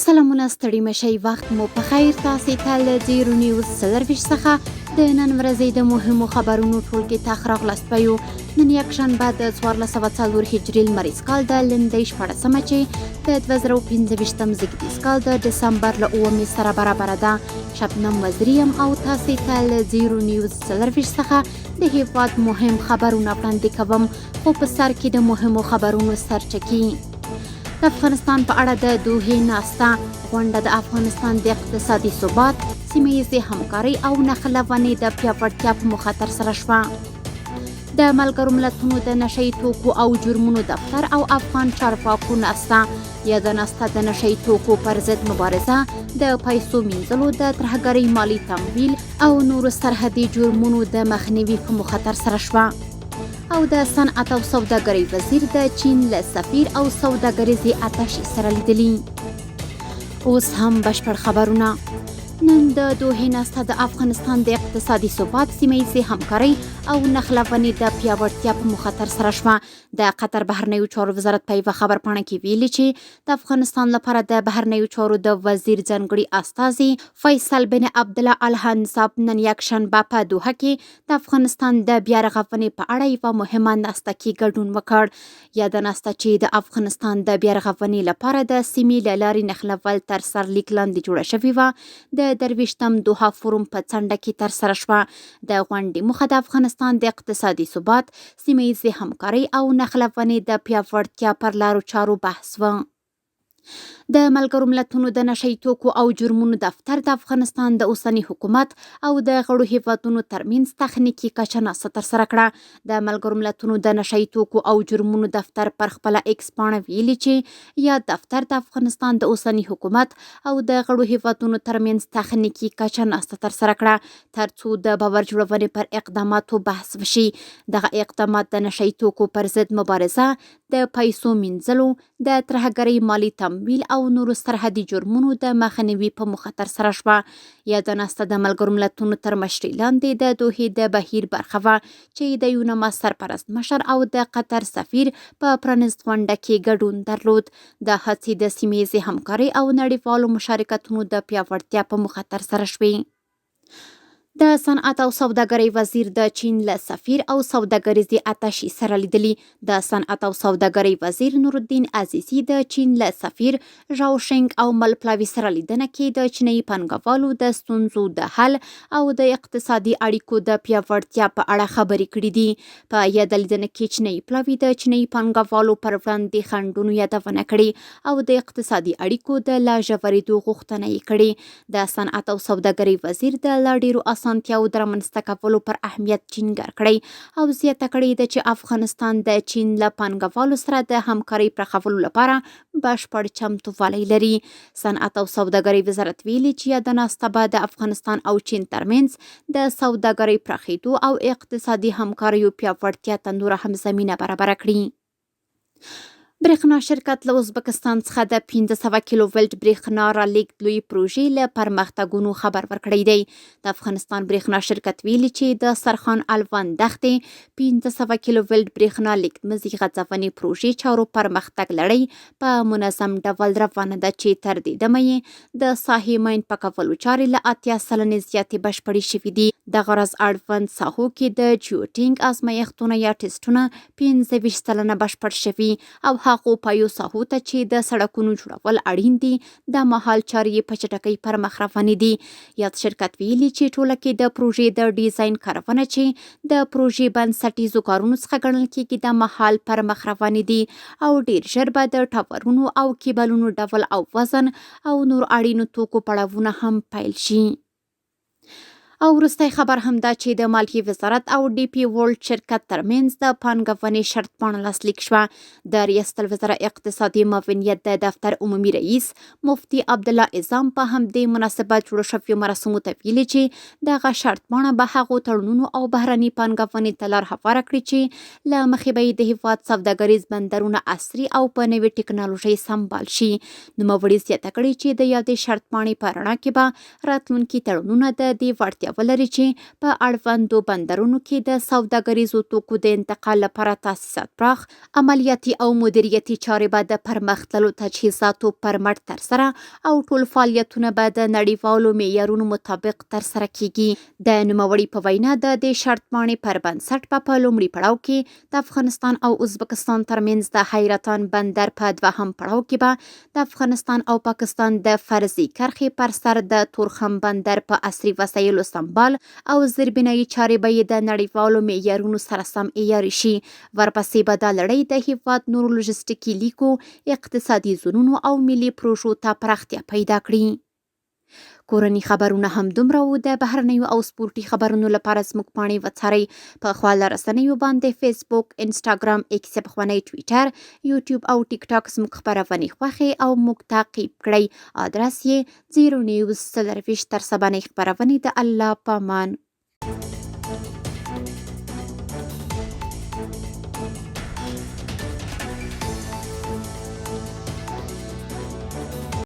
سلامونه ستړي مشئ وخت مو په خیر تاسې ته له زیرو نیوز څلرویشت څخه د نن ورځې د مهمو خبرونو ټولګې ته ښه راغلاست پیو. نن یکشنبه د 1404 هجري لمریز کال د لندۍ 14مه چې د 2025 زیږدیز کال د ډسمبر له 9 سره برابره ده. شبنم وزیری یم او تاسې ته له زیرو نیوز څلرویشت څخه د هیواد مهم خبرونه وړاندې کوم، خو په سر کې د مهمو خبرونو سرچکي. د افغانستان په اړه د دوحې ناسته غونډه د افغانستان د اقتصادي ثبات، سیمه‌ییزې همکارۍ او نښلونې د پیاوړتیا په موخه ترسره شوه. د ملګرو ملتونو د نشهیي توکو او جرمونو دفتر او افغان چارواکو ناسته. یاده ناسته د نشهیي توکو پر ضد مبارزه، د پیسو مینځلو، د ترهګرۍ مالي تمویل او نورو سرحدي جرمونو د مخنیوي په موخه ترسره شوه. او د صنعت او سوداګرۍ وزیر د چین له سفیر او سوداګریزې اتشې سره لیدلي. اوس هم بشپړ خبرونه. نن د دوحې ناسته د افغانستان د اقتصادي ثبات، سیمه‌ییزې همکارۍ او نښلونې د پیاوړتیا په موخه ترسره شوه. د قطر بهرنیو چارو وزارت په یوه خبرپاڼه کې ویلي چې د افغانستان لپاره د بهرنیو چارو د وزیر ځانګړي استازي فیصل بن عبدالله الحنصاب نن یکشنبه په دوحه کې د افغانستان د بیا رغونې په اړه یوه مهمه ناسته کې ګډون وکړ. یاده ناسته چې د افغانستان د بیا رغونې لپاره د سیمې له لارې نښلول تر سرلیک لاندې جوړه شوې وه، د 23م دوحه فورم په څنډه کې ترسره شوه. د غونډې موخه د افغانستان د اقتصادي ثبات، سیمه‌ییزې همکارۍ او نښلونې د پیاوړتیا پر لارو چارو بحث و. د ملګرو ملتونو د نشهیي توکو او جرمونو دفتر د افغانستان د اوسني حکومت او د غړو هیوادونو ترمنځ تخنیکي کچه ناسته ترسره کړه. د ملګرو ملتونو د نشهیي توکو او جرمونو دفتر پر خپله ایکس پاڼه ویلي چې یا دفتر د افغانستان د اوسني حکومت او د غړو هیوادونو ترمنځ تخنیکي کچه ناسته ترسره کړه ترڅو د باور جوړونې پر اقداماتو بحث وشي. دغه اقدامات د نشهیي توکو پر ضد مبارزه، د پیسو مینځلو، د ترهګرۍ مالي تمویل او نورو سرحدي جرمونو د مخنیوي په موخه ترسره شوه. یاده ناسته د ملګرو ملتونو تر مشرۍ لاندې د دوحې د بهیر برخه وه چې د یونما سرپرست مشر او د قطر سفیر په پرانیست غونډه کې ګډون درلود. د هڅې د سیمه‌ییزې همکارۍ او نړیوالو مشارکتونو د پیاوړتیا په موخه ترسره شوې. د صنعت او سوداګرۍ وزیر د چین له سفیر او سوداګریزې اتشې سره لیدلي. د صنعت او سوداګرۍ وزیر نورالدین عزیزي د چین له سفیر ژاو شینګ او ملپلاوي سره لیدنه کې د چینایي پانګوالو د ستونزو د حل او د اقتصادي اړیکو د پیاوړتیا په اړه خبرې کړې دي. په یاده لیدنه کې چینایي پلاوي د چینایي پانګوالو پر وړاندې خنډونو یادونه کړې او د اقتصادي اړیکو د لا ژورېدو غوښتنه یې کړې. د صنعت او سوداګرۍ وزیر د لا ډېرو اسانتیاو د رامنځته کولو پر اهمیت ټینګار کړی او زیاته کړې ده چې افغانستان د چین له پانګوالو سره د همکارۍ پراخولو لپاره بشپړ چمتووالی لري. صنعت او سوداګرۍ وزارت ویلي چې یاده ناسته به د افغانستان او چین ترمنځ د سوداګرۍ پراخېدو او اقتصادي همکاریو پیاوړتیا ته نوره هم زمینه برابره کړي. برېښنا شرکت له ازبکستان څخه د 1500 کیلو ولټ برېښنا رالیږد لوی پروژې له پرمختګونو خبر ورکړی دی. د افغانستان برېښنا شرکت ویلي چې د سرخان الوان دښتې 1500 کیلو ولټ برېښنا لیږدمزي غځونې پروژې چارو پرمختګ لړۍ په منظم ډول روانه ده چې تر دې دمه یې د ساحې ماین پاکولو چارې له 80 سلنې زیاتې بشپړې شوي دي. د غرض اړوند ساحو کې د جیوټینګ ازمایښتونه یا ټسټونه 25 سلنه بشپړ شوي او هغو پایو ساحو ته چې د سړکونو جوړول اړین دي د مهال چارې په چټکۍ پر مخ روانې دي. یاد شرکت ویلي چې ټوله کې د پروژې د ډیزاین کارونه چې د پروژې بنسټیزو کارونو څخه ګڼل کېږي د مهال پر مخ روانې دي او ډیر ژر به د ټاورونو او کیبلونو ډول او وزن او نور اړینو توکو پړاوونه هم پیل شي. او وروستی خبر هم دا چې د مالیې وزارت او ډي پی ورلد شرکت ترمنځ د پانګونې شرط پاڼه لاسلیک شوه. د ریاست الوزرا اقتصادي معاونیت د دفتر عمومي رئیس مفتي عبدالله اعظام په همدې مناسبت جوړو شویو مراسمو ته ویلي چې دغه شرط پاڼه به هغو تړونونو او بهرني پانګونې ته لار هواره کړي چې له مخې به یې د هیواد سوداګریز بندرونه عصري او په نوې ټکنالوژۍ سمبال شي. نوموړي زیاته کړې چې د یادې شرط پاڼې په رڼا کې به راتلونکي تړونونه د دې وړتیا اړتیا ولري چې په اړوندو بندرونو کې د سوداګریزو توکو د انتقال لپاره تاسیسات پراخ، عملیاتي او مدیریتي چارې به د پرمختللو تجهیزاتو پر مټ ترسره او ټول فعالیتونه به د نړیوالو معیارونو مطابق ترسره کیږي. د نوموړي په وینا د دې شرطمانې پر بنسټ په لومړي پړاو کې د افغانستان او ازبکستان ترمنځ د حیرتان بندر په دوهم پړاو کې به د افغانستان او پاکستان د فرضي کرښې پر سر د تورخم بندر په عصري وسایلو سمبال او زیربنایي چارې به د نړیوالو معیارونو سره سم عیاري شي. ورپسې به دا لړۍ د هیواد نورو لوژستیکي لیکو، اقتصادي زونونو او ملي پروژو ته پراختیا پیدا کړي. کورني خبرونه هم دومره وو. د بهرنیو او سپورتي خبرونو لپاره زموږ پاڼې وڅارئ په خواله رسنیو باندې فیسبوک، انسټاګرام، ایکس یا پخوانی ټویټر، یوټیوب او ټیک ټاک زموږ خبرونې خوښې او موږ تعقیب کړئ. ادرس یې 0 نیوز 24 تر سبانۍ خبرونې د الله په امان.